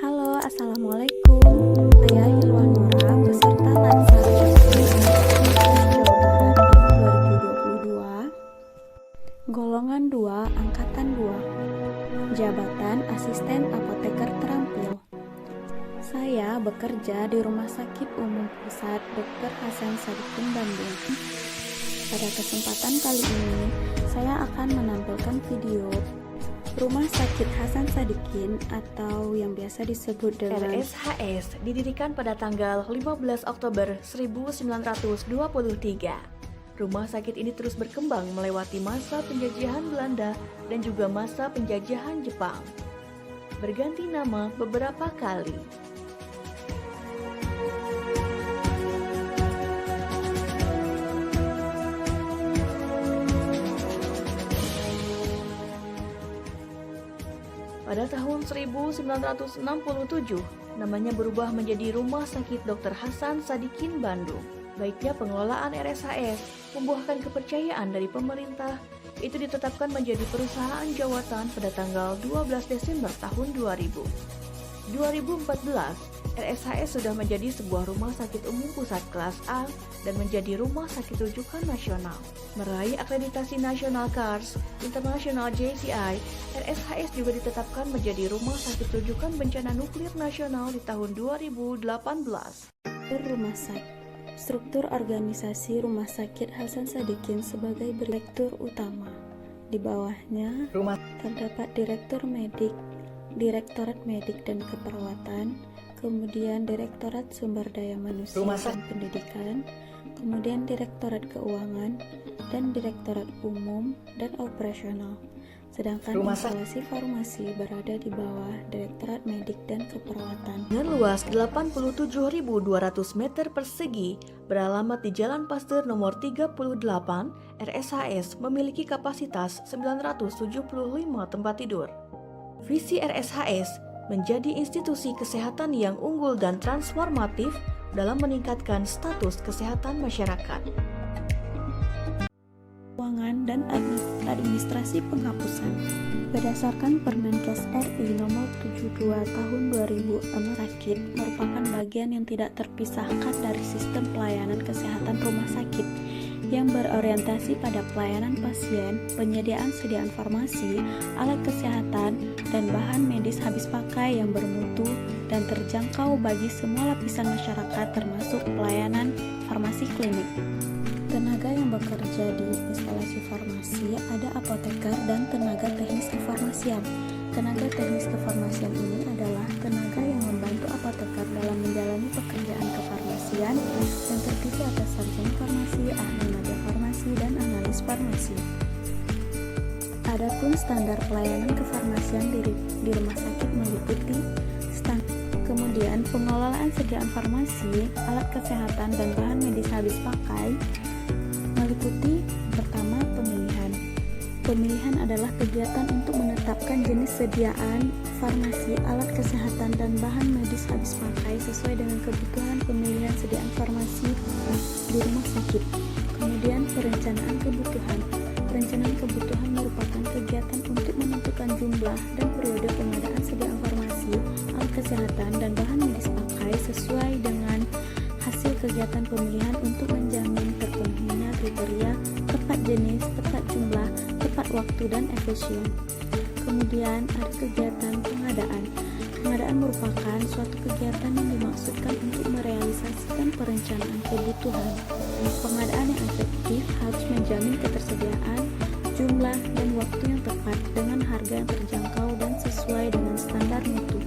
Halo, Assalamualaikum. Saya Hilwan Nora, peserta Lansar Universitas Jawa Barat tahun 2022, golongan 2, angkatan 2, jabatan asisten apoteker terampil. Saya bekerja di Rumah Sakit Umum Pusat Dr. Hasan Sadikin Bandung. Pada kesempatan kali ini, saya akan menampilkan video Rumah Sakit Hasan Sadikin atau yang biasa disebut dengan RSHS didirikan pada tanggal 15 Oktober 1923. Rumah sakit ini terus berkembang melewati masa penjajahan Belanda dan juga masa penjajahan Jepang. Berganti nama beberapa kali. Pada tahun 1967, namanya berubah menjadi Rumah Sakit Dr. Hasan Sadikin Bandung. Baiknya pengelolaan RSHS membuahkan kepercayaan dari pemerintah, itu ditetapkan menjadi perusahaan jawatan pada tanggal 12 Desember tahun 2000. 2014, RSHS sudah menjadi sebuah rumah sakit umum pusat kelas A dan menjadi rumah sakit rujukan nasional. Meraih akreditasi nasional KARS, International JCI, RSHS juga ditetapkan menjadi rumah sakit rujukan bencana nuklir nasional di tahun 2018. Rumah sakit. Struktur organisasi Rumah Sakit Hasan Sadikin sebagai direktur utama. Di bawahnya terdapat Direktur Medik, Direktorat Medik dan Keperawatan, kemudian Direktorat Sumber Daya Manusia dan Pendidikan, kemudian Direktorat Keuangan, dan Direktorat Umum dan Operasional. Sedangkan instalasi farmasi berada di bawah Direktorat Medik dan Keperawatan. Dengan luas 87.200 meter persegi, beralamat di Jalan Pasteur nomor 38, RSHS memiliki kapasitas 975 tempat tidur. Visi RSHS menjadi institusi kesehatan yang unggul dan transformatif dalam meningkatkan status kesehatan masyarakat. Keuangan dan administrasi penghapusan. Berdasarkan Permenkes RI nomor 72 tahun 2006, sakit merupakan bagian yang tidak terpisahkan dari sistem pelayanan kesehatan rumah sakit yang berorientasi pada pelayanan pasien, penyediaan sediaan farmasi, alat kesehatan, dan bahan medis habis pakai yang bermutu dan terjangkau bagi semua lapisan masyarakat termasuk pelayanan farmasi klinik. Tenaga yang bekerja di instalasi farmasi ada apoteker dan tenaga teknis kefarmasian. Tenaga teknis kefarmasian ini adalah tenaga yang membantu apoteker dalam menjalani pekerjaan kefarmasian yang terdiri atas sarjana farmasi, ahli media farmasi, dan analis farmasi. Adapun standar pelayanan kefarmasian di rumah sakit meliputi kemudian pengelolaan sediaan farmasi, alat kesehatan, dan bahan medis habis pakai meliputi pertama pemilihan. Pemilihan adalah kegiatan untuk menetapkan jenis sediaan farmasi, alat kesehatan, dan bahan medis habis pakai sesuai dengan kebutuhan pemilihan sediaan farmasi di rumah sakit. Kemudian perencanaan kebutuhan. Perencanaan kebutuhan merupakan kegiatan untuk menentukan jumlah dan periode pengadaan sediaan farmasi, alat kesehatan, dan bahan medis pakai sesuai dengan hasil kegiatan pemilihan untuk menjamin terpenuhinya kriteria tepat jenis, tepat jumlah, tepat waktu, dan efisien. Kemudian ada kegiatan pengadaan. Pengadaan merupakan suatu kegiatan yang dimaksudkan untuk merealisasikan perencanaan kebutuhan. Pengadaan yang efektif harus menjamin ketersediaan, jumlah, dan waktu yang tepat dengan harga yang terjangkau dan sesuai dengan standar mutu.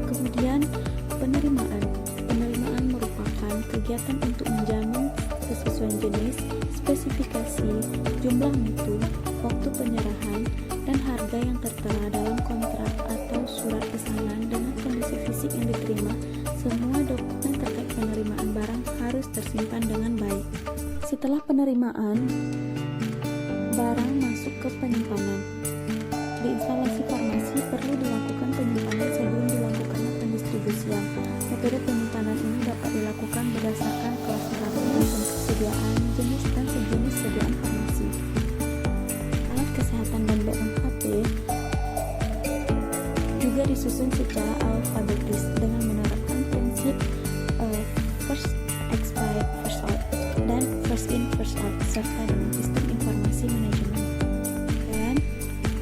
Kemudian penerimaan. Penerimaan merupakan kegiatan untuk menjamin kesesuaian jenis, spesifikasi, jumlah mutu, waktu penyerahan, dan harga yang tertera dalam kontrak atau surat pesanan dengan kondisi fisik yang diterima. Semua dokumen terkait penerimaan barang harus tersimpan dengan baik. Setelah penerimaan, barang masuk ke penyimpanan. Di instalasi farmasi perlu dilakukan penyimpanan sebelum dilakukannya pendistribusian. Metode penyimpanan ini dapat dilakukan berdasarkan klasifikasi dan kesediaan jenis dan sejenis sediaan farmasi. Alat kesehatan dan BMHP juga disusun disusun secara alfabetis dengan menerapkan prinsip first expect first out dan first in first out serta dengan sistem informasi manajemen. Dan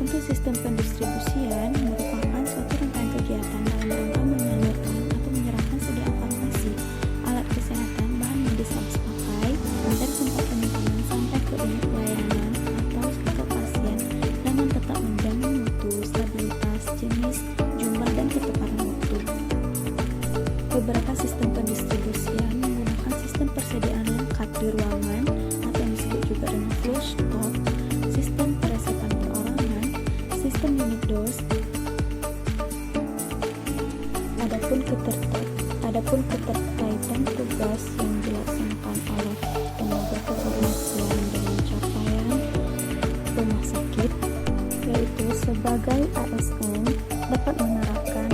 untuk sistem pendistribusian merupakan suatu rangkaian kegiatan dalam rangka menyalurkan atau menyerahkan sedia informasi, alat kesehatan, bahan medis habis pakai dari tempat penyimpanan sampai ke unit layanan atau ke pasien dengan tetap menjamin mutu, stabilitas, jenis, jumlah, dan ketepatan waktu. Beberapa sistem pendistribusian menggunakan sistem persediaan lengkap di ruangan atau yang disebut juga dengan flow stock, sistem peresetan perorangan, sistem unit dose. Adapun keterkaitan tugas yang dilaksanakan oleh tenaga kefarmasian dengan capaian rumah sakit, yaitu sebagai ASN dapat menerapkan